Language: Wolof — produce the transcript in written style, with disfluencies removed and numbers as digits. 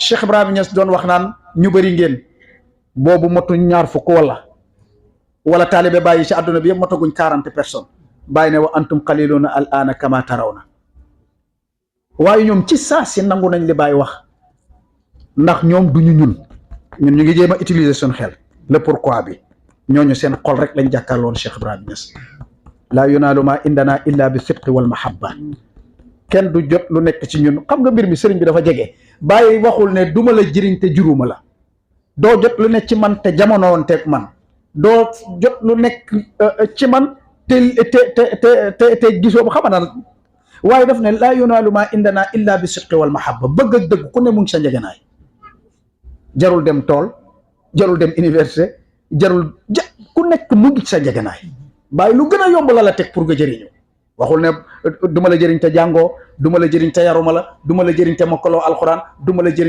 Cheikh Ibrahima Niass doon wax naan ñu bëri ngeen boobu motuñ ñaar fukk wala taalibe bàyyi ci àdduna bi yëpp motaguñ 40 personnes bàyyi ne wa antum qaliluna al ana kama tarawna waaye ñoom ci saa si nangu nañ li bàyyi wax ndax ñoom duñu ñun ñu ngi jéem a utiliser suñ xel le pourquoi bi ñooñu seen xol rek lañ jàkkaarloon Cheikh Ibrahima Niass laa yunaalu ma indana illa bi sidqi wal mahabba kenn du jot lu nekk ci ñun xam nga mbir mi sëriñ bi dafa jege bàyyi waxul ne duma la jëriñ te juruma la doo jot lu nekk ci man te jamonoon teeg man doo jot lu nekk ci man te gisoo ba xama na waaye daf ne laa yunaalu ma indana illa bi sidqi wal mahabba bëgg ak dëgg ku ne mu ngi sa njegenaay jarul dem tool jarul dem université jarul ku nekk mu ngi sa njegenaay bàyyi lu gën a yomb la teg pour nga jëriñu waxul ne duma la jëriñ te jàngoo duma la jëriñ te yaruma la duma la jëriñ te mokkaloo alxuraan duma la jëriñ